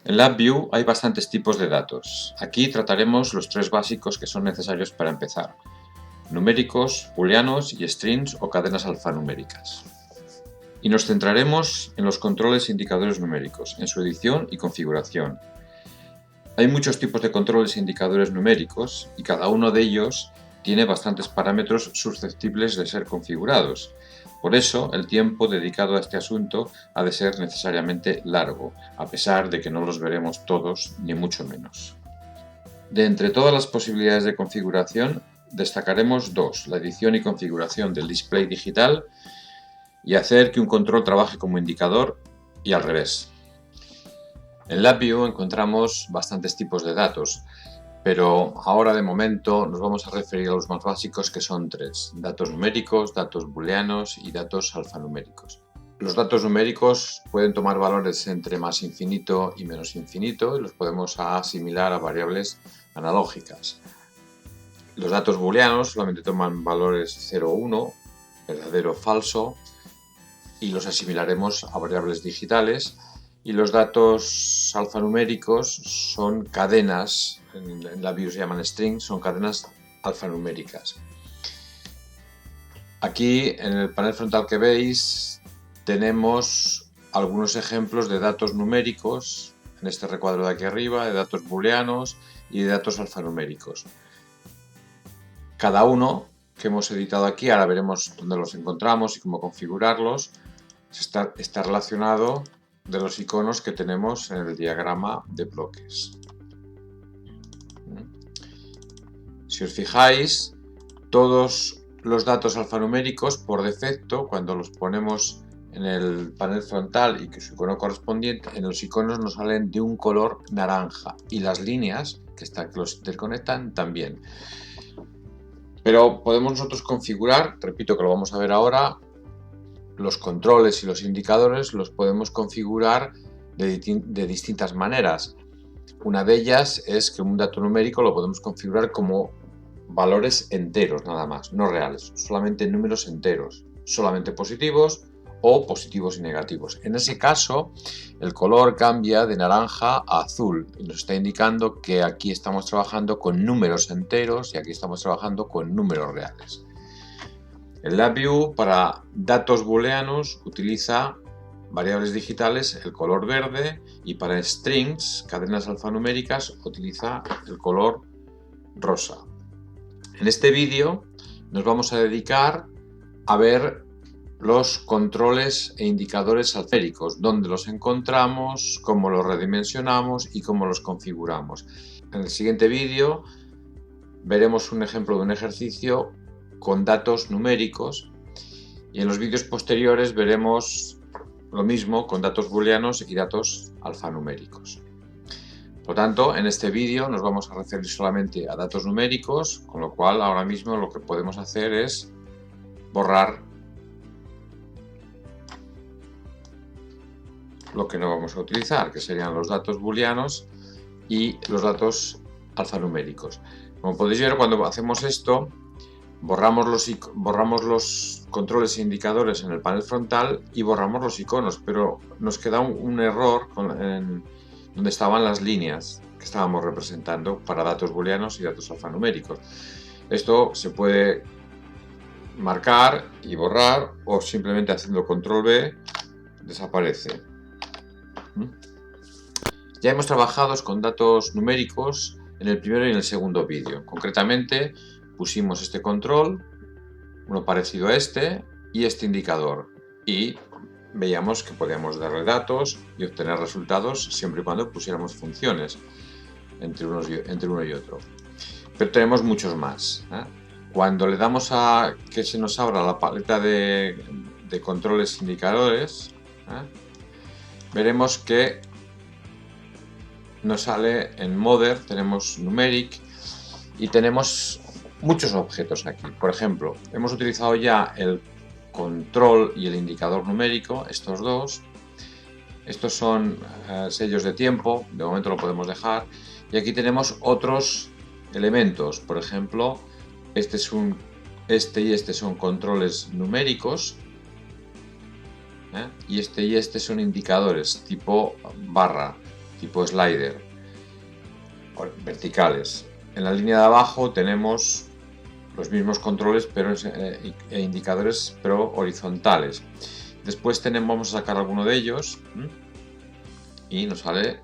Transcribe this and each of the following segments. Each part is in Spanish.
En LabVIEW hay bastantes tipos de datos. Aquí trataremos los tres básicos que son necesarios para empezar: numéricos, booleanos y strings o cadenas alfanuméricas. Y nos centraremos en los controles e indicadores numéricos, en su edición y configuración. Hay muchos tipos de controles e indicadores numéricos y cada uno de ellos tiene bastantes parámetros susceptibles de ser configurados. Por eso, el tiempo dedicado a este asunto ha de ser necesariamente largo, a pesar de que no los veremos todos, ni mucho menos. De entre todas las posibilidades de configuración, destacaremos dos: la edición y configuración del display digital y hacer que un control trabaje como indicador, y al revés. En LabVIEW encontramos bastantes tipos de datos, pero ahora de momento nos vamos a referir a los más básicos, que son tres: datos numéricos, datos booleanos y datos alfanuméricos. Los datos numéricos pueden tomar valores entre más infinito y menos infinito y los podemos asimilar a variables analógicas. Los datos booleanos solamente toman valores 0 o 1, verdadero o falso, y los asimilaremos a variables digitales. Y los datos alfanuméricos son cadenas, en LabVIEW se llaman strings, son cadenas alfanuméricas. Aquí en el panel frontal que veis tenemos algunos ejemplos de datos numéricos, en este recuadro de aquí arriba, de datos booleanos y de datos alfanuméricos. Cada uno que hemos editado aquí, ahora veremos dónde los encontramos y cómo configurarlos, está relacionado de los iconos que tenemos en el diagrama de bloques. Si os fijáis, todos los datos alfanuméricos por defecto, cuando los ponemos en el panel frontal y que su icono correspondiente, en los iconos nos salen de un color naranja, y las líneas que los interconectan también. Pero podemos nosotros configurar, repito que lo vamos a ver ahora, los controles y los indicadores los podemos configurar de distintas maneras. Una de ellas es que un dato numérico lo podemos configurar como valores enteros nada más, no reales, solamente números enteros, solamente positivos o positivos y negativos. En ese caso, el color cambia de naranja a azul y nos está indicando que aquí estamos trabajando con números enteros y aquí estamos trabajando con números reales. El LabVIEW para datos booleanos utiliza variables digitales el color verde, y para strings, cadenas alfanuméricas, utiliza el color rosa. En este vídeo nos vamos a dedicar a ver los controles e indicadores alfanuméricos, dónde los encontramos, cómo los redimensionamos y cómo los configuramos. En el siguiente vídeo veremos un ejemplo de un ejercicio con datos numéricos, y en los vídeos posteriores veremos lo mismo con datos booleanos y datos alfanuméricos. Por lo tanto, en este vídeo nos vamos a referir solamente a datos numéricos, con lo cual ahora mismo lo que podemos hacer es borrar lo que no vamos a utilizar, que serían los datos booleanos y los datos alfanuméricos. Como podéis ver, cuando hacemos esto, borramos los controles e indicadores en el panel frontal y borramos los iconos, pero nos queda un error donde estaban las líneas que estábamos representando para datos booleanos y datos alfanuméricos. Esto se puede marcar y borrar, o simplemente haciendo control B desaparece. Ya hemos trabajado con datos numéricos en el primero y en el segundo vídeo. Concretamente, pusimos este control, uno parecido a este, y este indicador, y veíamos que podíamos darle datos y obtener resultados siempre y cuando pusiéramos funciones entre uno y otro. Pero tenemos muchos más. Cuando le damos a que se nos abra la paleta de controles e indicadores, veremos que nos sale en Mother, tenemos Numeric y tenemos muchos objetos aquí. Por ejemplo, hemos utilizado ya el control y el indicador numérico, estos dos. Estos son sellos de tiempo, de momento lo podemos dejar. Y aquí tenemos otros elementos, por ejemplo, este y este son controles numéricos, y este son indicadores tipo barra. tipo slider, verticales. En la línea de abajo tenemos los mismos controles pero e indicadores pero horizontales. Después vamos a sacar alguno de ellos y nos sale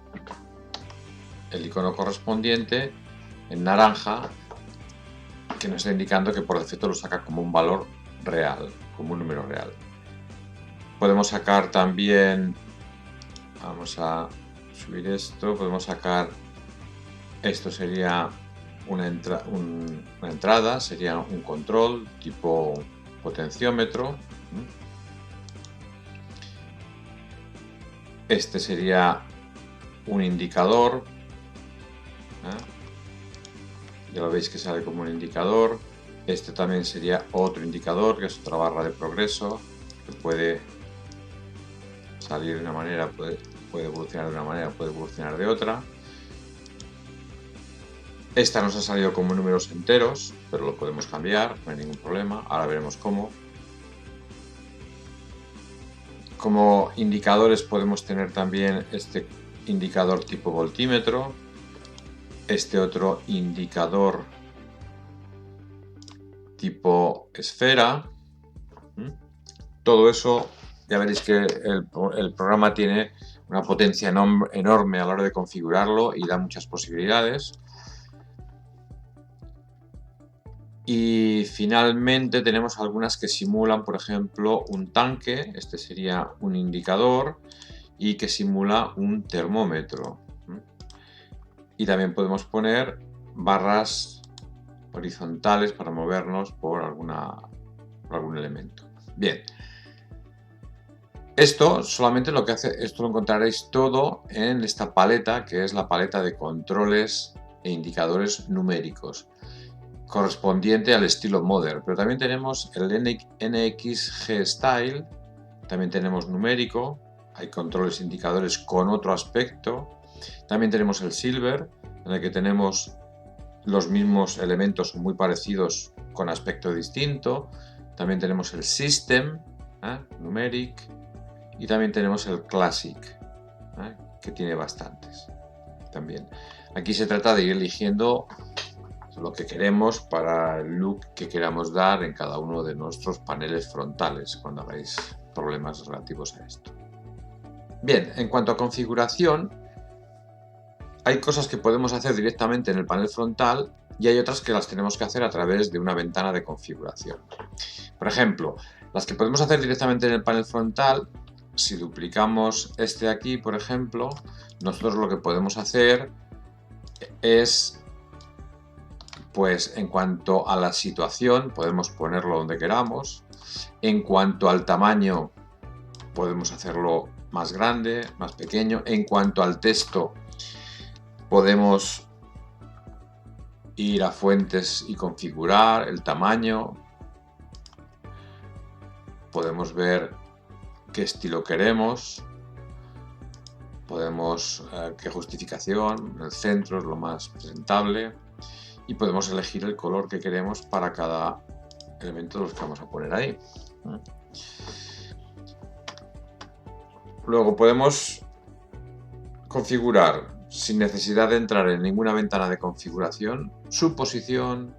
el icono correspondiente en naranja, que nos está indicando que por defecto lo saca como un valor real, como un número real. Podemos sacar también, vamos a subir esto, podemos sacar, esto sería una entrada, sería un control tipo potenciómetro. Este sería un indicador, ya lo veis que sale como un indicador. Este también sería otro indicador, que es otra barra de progreso, que puede salir de una manera, puede evolucionar de una manera, puede evolucionar de otra. Esta nos ha salido como números enteros, pero lo podemos cambiar, no hay ningún problema. Ahora veremos cómo. Como indicadores podemos tener también este indicador tipo voltímetro, este otro indicador tipo esfera. Todo eso, ya veréis que el programa tiene una potencia enorme a la hora de configurarlo y da muchas posibilidades. Y finalmente tenemos algunas que simulan, por ejemplo, un tanque, este sería un indicador, y que simula un termómetro. Y también podemos poner barras horizontales para movernos por algún elemento. Bien. Esto solamente lo que hace, esto lo encontraréis todo en esta paleta, que es la paleta de controles e indicadores numéricos, correspondiente al estilo Modern. Pero también tenemos el NX G Style, también tenemos numérico, hay controles e indicadores con otro aspecto. También tenemos el Silver, en el que tenemos los mismos elementos muy parecidos con aspecto distinto. También tenemos el System, Numeric, y también tenemos el Classic, que tiene bastantes también. Aquí se trata de ir eligiendo lo que queremos para el look que queramos dar en cada uno de nuestros paneles frontales cuando hagáis problemas relativos a esto. Bien, en cuanto a configuración, hay cosas que podemos hacer directamente en el panel frontal y hay otras que las tenemos que hacer a través de una ventana de configuración. Por ejemplo, las que podemos hacer directamente en el panel frontal, si duplicamos este de aquí, por ejemplo, nosotros lo que podemos hacer es, pues en cuanto a la situación, podemos ponerlo donde queramos. En cuanto al tamaño, podemos hacerlo más grande, más pequeño. En cuanto al texto, podemos ir a fuentes y configurar el tamaño. Podemos ver qué estilo queremos. Podemos qué justificación, el centro es lo más presentable. Y podemos elegir el color que queremos para cada elemento de los que vamos a poner ahí. Luego podemos configurar, sin necesidad de entrar en ninguna ventana de configuración, su posición,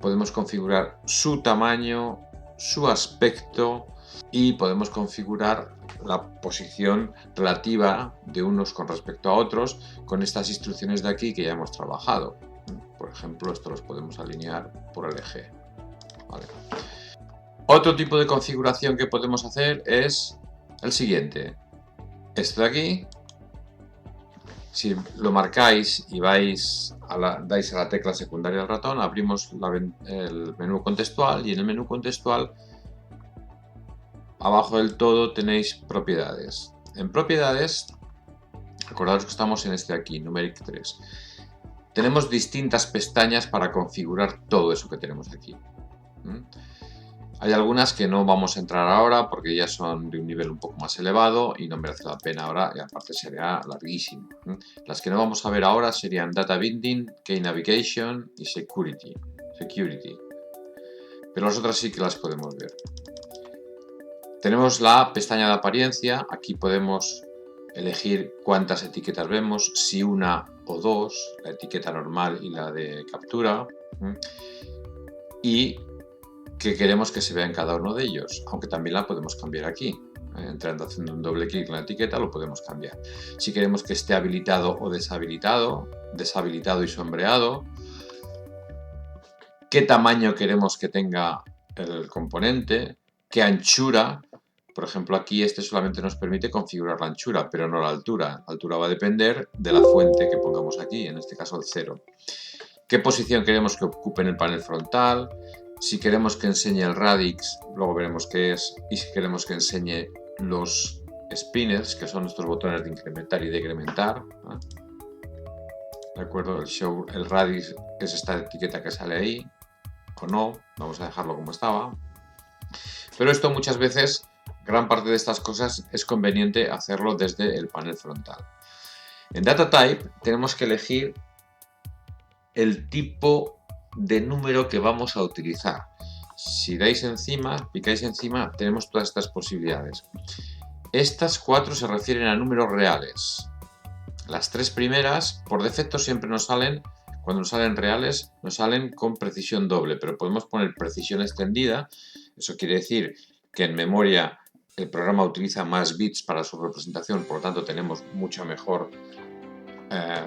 podemos configurar su tamaño, su aspecto y podemos configurar la posición relativa de unos con respecto a otros con estas instrucciones de aquí que ya hemos trabajado. Por ejemplo, esto los podemos alinear por el eje. Vale. Otro tipo de configuración que podemos hacer es el siguiente. Esto de aquí, si lo marcáis y dais a la tecla secundaria del ratón, abrimos el menú contextual y en el menú contextual, abajo del todo tenéis propiedades. En propiedades, acordaos que estamos en este de aquí, Numeric 3. Tenemos distintas pestañas para configurar todo eso que tenemos aquí. Hay algunas que no vamos a entrar ahora porque ya son de un nivel un poco más elevado y no merece la pena ahora y aparte sería larguísimo. Las que no vamos a ver ahora serían Data Binding, Key Navigation y Security. Pero las otras sí que las podemos ver. Tenemos la pestaña de apariencia, aquí podemos elegir cuántas etiquetas vemos, si una o dos, la etiqueta normal y la de captura, y que queremos que se vea en cada uno de ellos, aunque también la podemos cambiar aquí. Entrando, haciendo un doble clic en la etiqueta, lo podemos cambiar. Si queremos que esté habilitado o deshabilitado, deshabilitado y sombreado, qué tamaño queremos que tenga el componente, qué anchura. Por ejemplo, aquí este solamente nos permite configurar la anchura, pero no la altura. La altura va a depender de la fuente que pongamos aquí, en este caso el 0. ¿Qué posición queremos que ocupe en el panel frontal? Si queremos que enseñe el radix, luego veremos qué es, y si queremos que enseñe los spinners, que son nuestros botones de incrementar y decrementar. ¿De acuerdo? El show, el radix es esta etiqueta que sale ahí, o no, vamos a dejarlo como estaba. Pero esto muchas veces, gran parte de estas cosas, es conveniente hacerlo desde el panel frontal. En Data Type tenemos que elegir el tipo de número que vamos a utilizar. Si dais encima, picáis encima, tenemos todas estas posibilidades. Estas 4 se refieren a números reales. Las 3 primeras, por defecto, siempre nos salen, cuando nos salen reales, nos salen con precisión doble, pero podemos poner precisión extendida. Eso quiere decir que en memoria el programa utiliza más bits para su representación, por lo tanto tenemos mucha mejor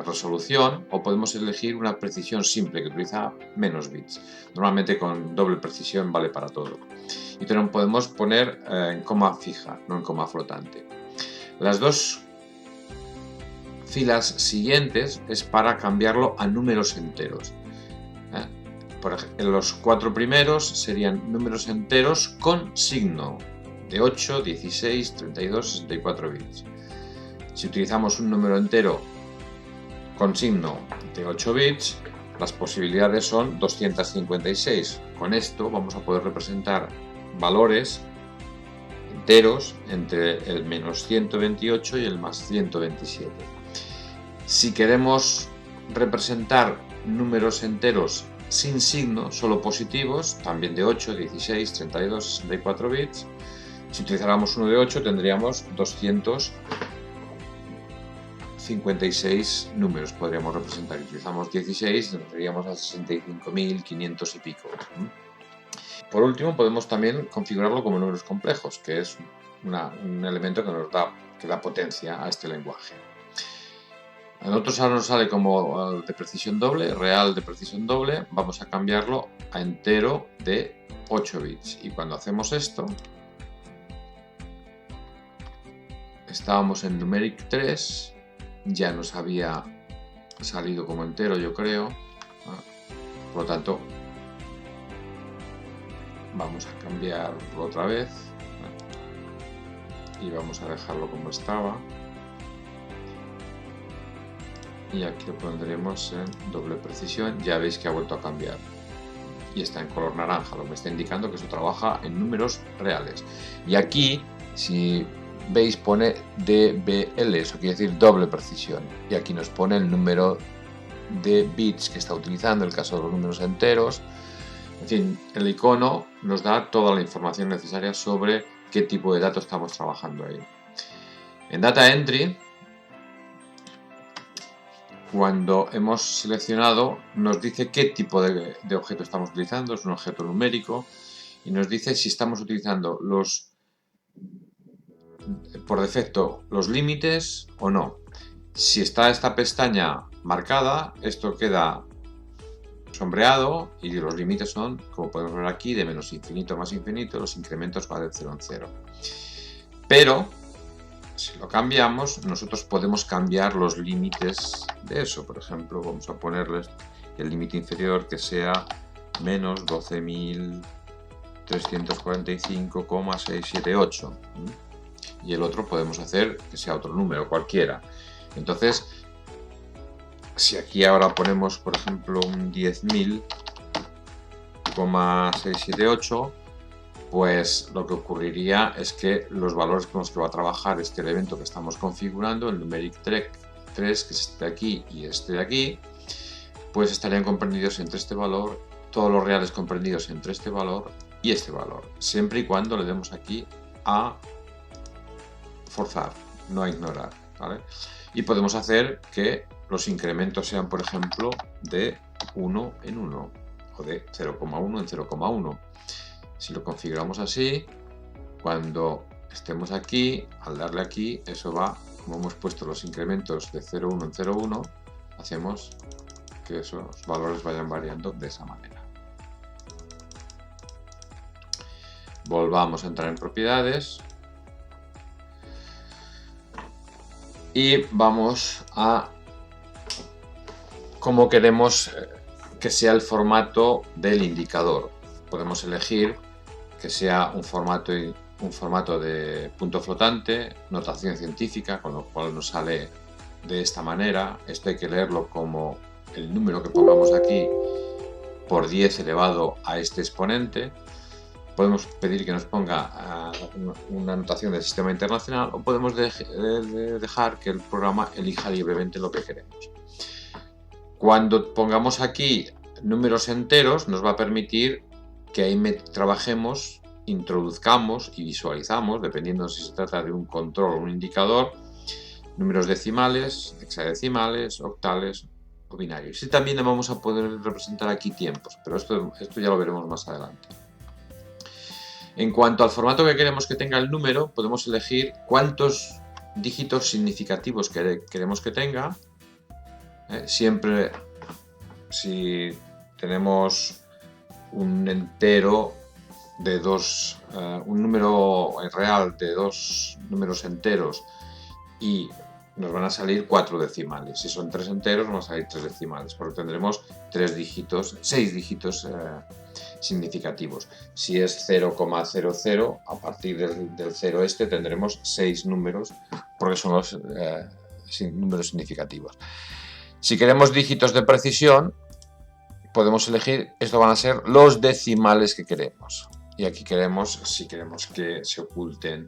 resolución, o podemos elegir una precisión simple que utiliza menos bits. Normalmente con doble precisión vale para todo. Y también podemos poner en coma fija, no en coma flotante. Las dos filas siguientes es para cambiarlo a números enteros. Por ejemplo, los 4 primeros serían números enteros con signo de 8, 16, 32, 64 bits. Si utilizamos un número entero con signo de 8 bits, las posibilidades son 256. Con esto vamos a poder representar valores enteros entre el menos 128 y el más 127. Si queremos representar números enteros sin signo, solo positivos, también de 8, 16, 32, 64 bits, si utilizáramos uno de 8 tendríamos 256 números, podríamos representar. Si utilizamos 16, nos iríamos a 65.500 y pico. Por último, podemos también configurarlo como números complejos, que es un elemento que da potencia a este lenguaje. A nosotros ahora nos sale como de precisión doble, real de precisión doble. Vamos a cambiarlo a entero de 8 bits. Y cuando hacemos esto, estábamos en numeric 3, ya nos había salido como entero, yo creo. Por lo tanto, vamos a cambiarlo otra vez y vamos a dejarlo como estaba. Y aquí lo pondremos en doble precisión. Ya veis que ha vuelto a cambiar y está en color naranja, lo que me está indicando que eso trabaja en números reales. Y aquí, si veis, pone DBL, eso quiere decir doble precisión, y aquí nos pone el número de bits que está utilizando, el caso de los números enteros. En fin, el icono nos da toda la información necesaria sobre qué tipo de datos estamos trabajando ahí. En Data Entry, cuando hemos seleccionado, nos dice qué tipo de objeto estamos utilizando, es un objeto numérico, y nos dice si estamos utilizando por defecto los límites o no. Si está esta pestaña marcada, esto queda sombreado y los límites son, como podemos ver aquí, de menos infinito a más infinito, los incrementos van de 0 en 0. Pero si lo cambiamos, nosotros podemos cambiar los límites de eso. Por ejemplo, vamos a ponerles el límite inferior que sea menos 12.345,678. Y el otro podemos hacer que sea otro número, cualquiera. Entonces, si aquí ahora ponemos, por ejemplo, un 10.000,678, pues lo que ocurriría es que los valores con los que va a trabajar este elemento que estamos configurando, el numeric 3, que es este de aquí y este de aquí, pues estarían comprendidos entre este valor, todos los reales comprendidos entre este valor y este valor, siempre y cuando le demos aquí a forzar, no a ignorar. ¿vale? Y podemos hacer que los incrementos sean, por ejemplo, de 1 en 1 o de 0,1 en 0,1. Si lo configuramos así, cuando estemos aquí, al darle aquí, eso va, como hemos puesto los incrementos de 0,1 en 0,1, hacemos que esos valores vayan variando de esa manera. Volvamos a entrar en propiedades y vamos a cómo queremos que sea el formato del indicador. Podemos elegir que sea un formato de punto flotante, notación científica, con lo cual nos sale de esta manera. Esto hay que leerlo como el número que pongamos aquí por 10 elevado a este exponente. Podemos pedir que nos ponga una notación del sistema internacional o podemos dejar que el programa elija libremente lo que queremos. Cuando pongamos aquí números enteros, nos va a permitir que ahí trabajemos, introduzcamos y visualizamos, dependiendo si se trata de un control o un indicador, números decimales, hexadecimales, octales o binarios. Y también le vamos a poder representar aquí tiempos, pero esto ya lo veremos más adelante. En cuanto al formato que queremos que tenga el número, podemos elegir cuántos dígitos significativos queremos que tenga. Siempre, si tenemos un entero de un número real de dos números enteros y nos van a salir 4 decimales. Si son 3 enteros, nos van a salir 3 decimales, porque tendremos 6 dígitos significativos. Si es 0,00, a partir del 0 tendremos 6 números, porque son los números significativos. Si queremos dígitos de precisión, podemos elegir, esto van a ser los decimales que queremos. Y aquí si queremos que se oculten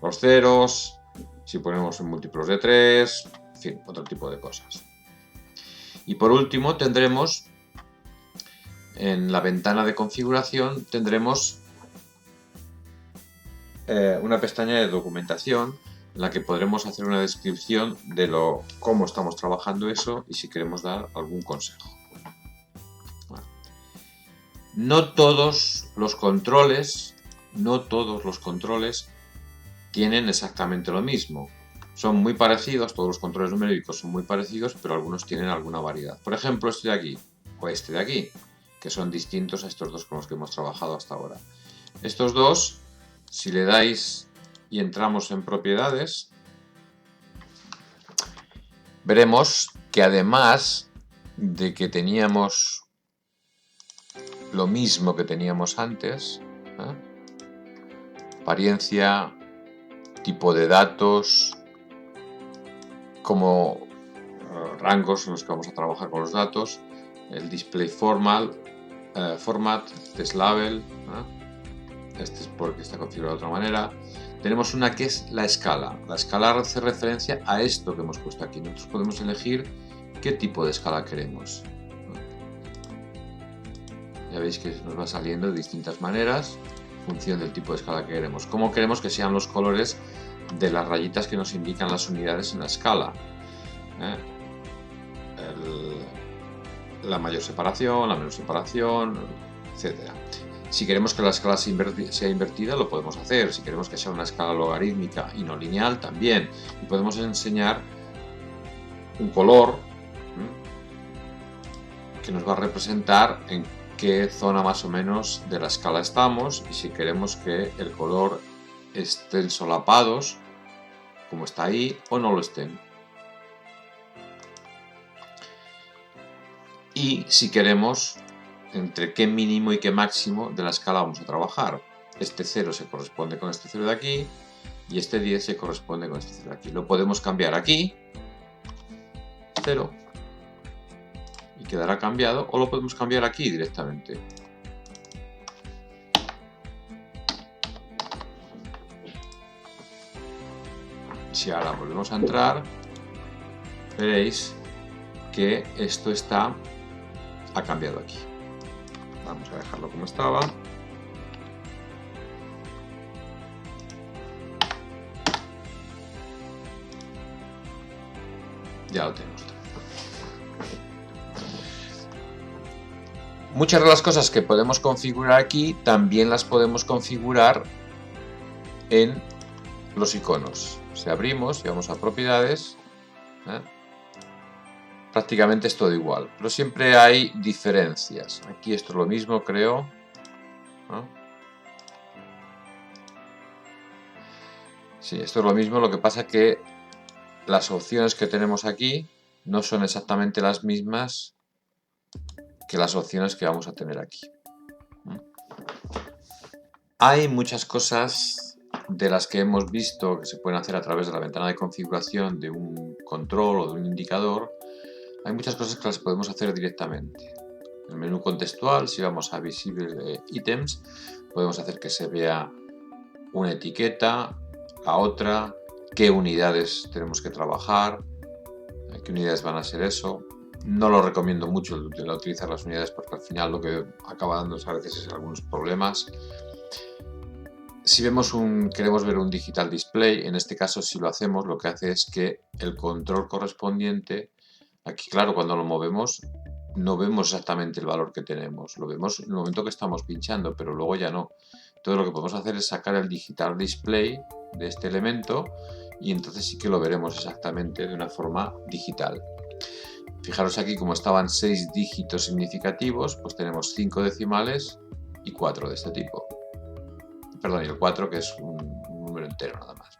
los ceros, si ponemos en múltiplos de 3, en fin, otro tipo de cosas. Y por último tendremos, en la ventana de configuración, tendremos una pestaña de documentación en la que podremos hacer una descripción de cómo estamos trabajando eso y si queremos dar algún consejo. No todos los controles tienen exactamente lo mismo. Son muy parecidos, todos los controles numéricos son muy parecidos, pero algunos tienen alguna variedad. Por ejemplo, este de aquí o este de aquí, que son distintos a estos dos con los que hemos trabajado hasta ahora. Estos dos, si le dais y entramos en propiedades, veremos que además de que teníamos lo mismo que teníamos antes, apariencia, tipo de datos, como rangos en los que vamos a trabajar con los datos, el display format, test label, este es porque está configurado de otra manera. Tenemos una que es la escala. La escala hace referencia a esto que hemos puesto aquí. Nosotros podemos elegir qué tipo de escala queremos. Ya veis que nos va saliendo de distintas maneras en función del tipo de escala que queremos. Cómo queremos que sean los colores de las rayitas que nos indican las unidades en la escala. La mayor separación, la menor separación, etc. Si queremos que la escala sea invertida, lo podemos hacer. Si queremos que sea una escala logarítmica y no lineal, también. Y podemos enseñar un color que nos va a representar en qué zona más o menos de la escala estamos, y si queremos que el color estén solapados, como está ahí, o no lo estén. Y si queremos entre qué mínimo y qué máximo de la escala vamos a trabajar. Este 0 se corresponde con este 0 de aquí y este 10 se corresponde con este 0 de aquí. Lo podemos cambiar aquí, 0, y quedará cambiado, o lo podemos cambiar aquí directamente. Si ahora volvemos a entrar, veréis que esto ha cambiado aquí. Vamos a dejarlo como estaba. Ya lo tenemos. Muchas de las cosas que podemos configurar aquí también las podemos configurar en los iconos. Si abrimos y vamos a propiedades, prácticamente es todo igual, pero siempre hay diferencias. Aquí esto es lo mismo, creo. Sí, esto es lo mismo, lo que pasa que las opciones que tenemos aquí no son exactamente las mismas que las opciones que vamos a tener aquí. Hay muchas cosas de las que hemos visto que se pueden hacer a través de la ventana de configuración de un control o de un indicador. Hay muchas cosas que las podemos hacer directamente. En el menú contextual, si vamos a Visible Items, podemos hacer que se vea una etiqueta, la otra, qué unidades tenemos que trabajar, qué unidades van a ser eso. No lo recomiendo mucho el utilizar las unidades porque al final lo que acaba dando a veces es algunos problemas. Si queremos ver un digital display, en este caso si lo hacemos, lo que hace es que el control correspondiente, aquí claro, cuando lo movemos, no vemos exactamente el valor que tenemos, lo vemos en el momento que estamos pinchando, pero luego ya no. Entonces lo que podemos hacer es sacar el digital display de este elemento y entonces sí que lo veremos exactamente de una forma digital. Fijaros aquí como estaban 6 dígitos significativos, pues tenemos 5 decimales y 4 de este tipo. Perdón, y el 4 que es un número entero nada más.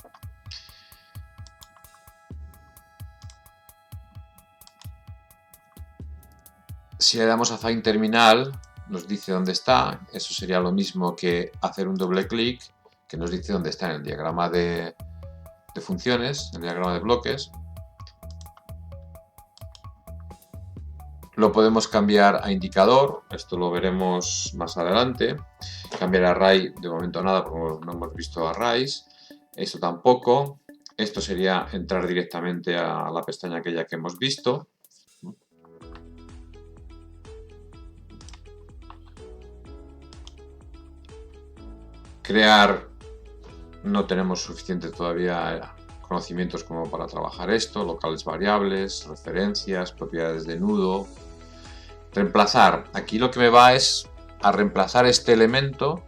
Si le damos a Find Terminal, nos dice dónde está. Eso sería lo mismo que hacer un doble clic, que nos dice dónde está en el diagrama de funciones, en el diagrama de bloques. Lo podemos cambiar a indicador, esto lo veremos más adelante. Cambiar a array, de momento nada, porque no hemos visto arrays. Esto tampoco. Esto sería entrar directamente a la pestaña aquella que hemos visto. Crear, no tenemos suficiente todavía conocimientos como para trabajar esto, locales variables, referencias, propiedades de nudo. Reemplazar, aquí lo que me va es a reemplazar este elemento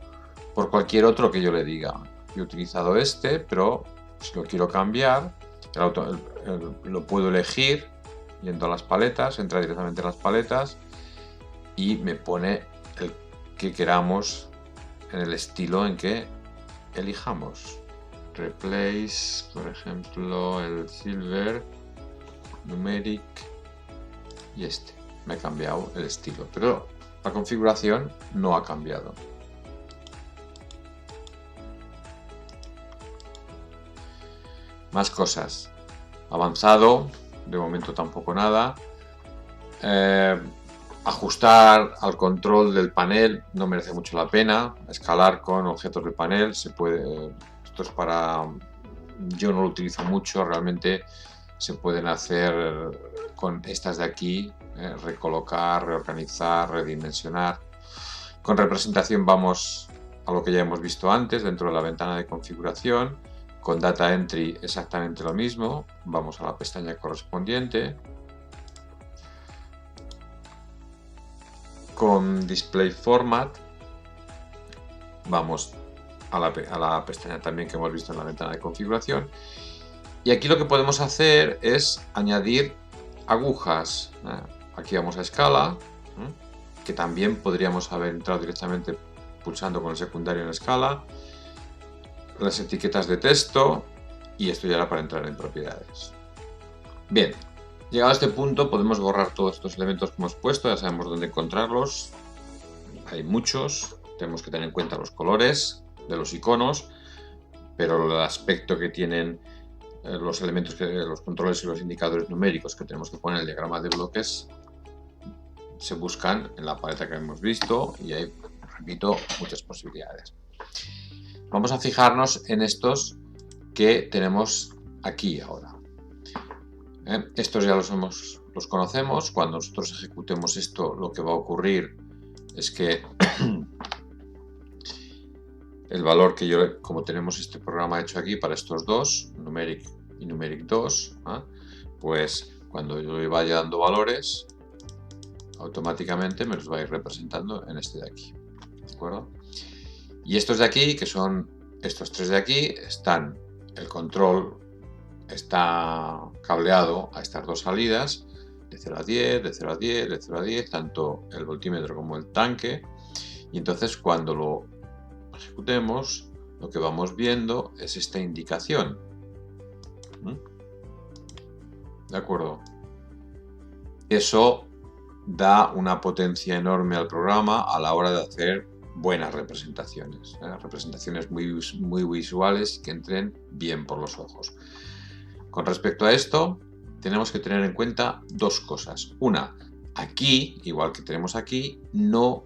por cualquier otro que yo le diga. Yo he utilizado este, pero si lo quiero cambiar, lo puedo elegir yendo a las paletas, entra directamente a las paletas y me pone el que queramos en el estilo en que elijamos. Replace, por ejemplo, el silver, numeric y este. Me ha cambiado el estilo, pero la configuración no ha cambiado. Más cosas. Avanzado, de momento tampoco nada. Ajustar al control del panel no merece mucho la pena. Escalar con objetos del panel se puede. Esto es para. Yo no lo utilizo mucho, realmente se pueden hacer con estas de aquí. Recolocar, reorganizar, redimensionar. Con representación vamos a lo que ya hemos visto antes dentro de la ventana de configuración. Con Data Entry exactamente lo mismo. Vamos a la pestaña correspondiente. Con Display Format vamos a la pestaña también que hemos visto en la ventana de configuración. Y aquí lo que podemos hacer es añadir agujas. Aquí vamos a escala, que también podríamos haber entrado directamente pulsando con el secundario en escala. Las etiquetas de texto y esto ya era para entrar en propiedades. Bien, llegado a este punto podemos borrar todos estos elementos que hemos puesto, ya sabemos dónde encontrarlos. Hay muchos, tenemos que tener en cuenta los colores de los iconos, pero el aspecto que tienen los elementos, los controles y los indicadores numéricos que tenemos que poner en el diagrama de bloques se buscan en la paleta que hemos visto y hay, repito, muchas posibilidades. Vamos a fijarnos en estos que tenemos aquí ahora. Estos ya los conocemos. Cuando nosotros ejecutemos esto, lo que va a ocurrir es que el valor que yo, como tenemos este programa hecho aquí para estos dos, numeric y numeric 2, pues cuando yo le vaya dando valores, automáticamente me los va a ir representando en este de aquí, ¿de acuerdo? Y estos de aquí, que son estos tres de aquí, el control está cableado a estas dos salidas, de 0 a 10, de 0 a 10, de 0 a 10, tanto el voltímetro como el tanque, y entonces cuando lo ejecutemos, lo que vamos viendo es esta indicación. ¿De acuerdo? Eso da una potencia enorme al programa a la hora de hacer buenas representaciones, representaciones muy visuales que entren bien por los ojos. Con respecto a esto, tenemos que tener en cuenta dos cosas. Una, aquí, igual que tenemos aquí, no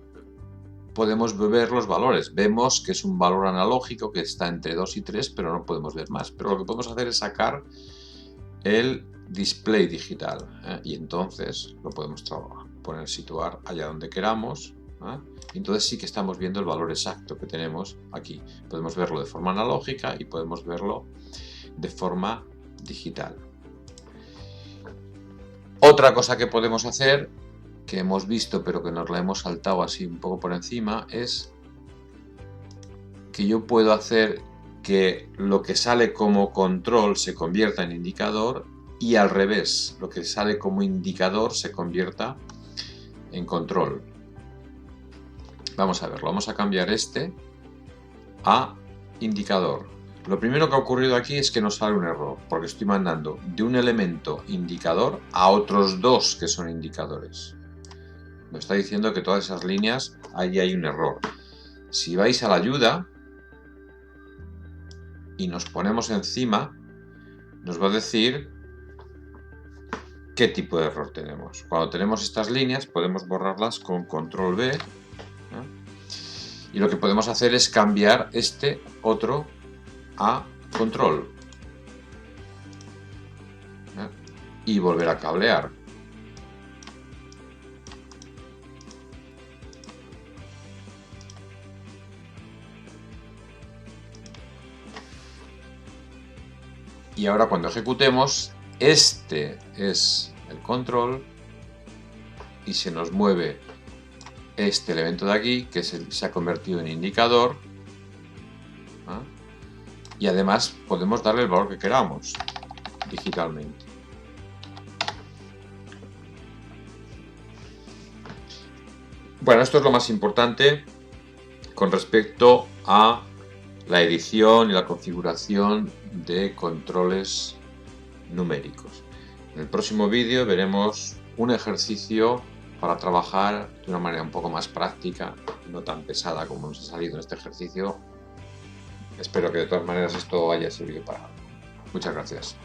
podemos ver los valores. Vemos que es un valor analógico que está entre 2 y 3, pero no podemos ver más. Pero lo que podemos hacer es sacar el display digital, y entonces lo podemos situar allá donde queramos. Entonces sí que estamos viendo el valor exacto que tenemos aquí. Podemos verlo de forma analógica y podemos verlo de forma digital. Otra cosa que podemos hacer, que hemos visto pero que nos la hemos saltado así un poco por encima, es que yo puedo hacer que lo que sale como control se convierta en indicador y al revés, lo que sale como indicador se convierta en control. Vamos a verlo, vamos a cambiar este a indicador. Lo primero que ha ocurrido aquí es que nos sale un error, porque estoy mandando de un elemento indicador a otros dos que son indicadores. Me está diciendo que todas esas líneas, ahí hay un error. Si vais a la ayuda y nos ponemos encima, nos va a decir qué tipo de error tenemos. Cuando tenemos estas líneas podemos borrarlas con control B, y lo que podemos hacer es cambiar este otro a control y volver a cablear. Y ahora cuando ejecutemos, este es el control y se nos mueve este elemento de aquí, que se ha convertido en indicador, y además podemos darle el valor que queramos digitalmente. Bueno, esto es lo más importante con respecto a la edición y la configuración de controles numéricos. En el próximo vídeo veremos un ejercicio para trabajar de una manera un poco más práctica, no tan pesada como nos ha salido en este ejercicio. Espero que de todas maneras esto haya servido para algo. Muchas gracias.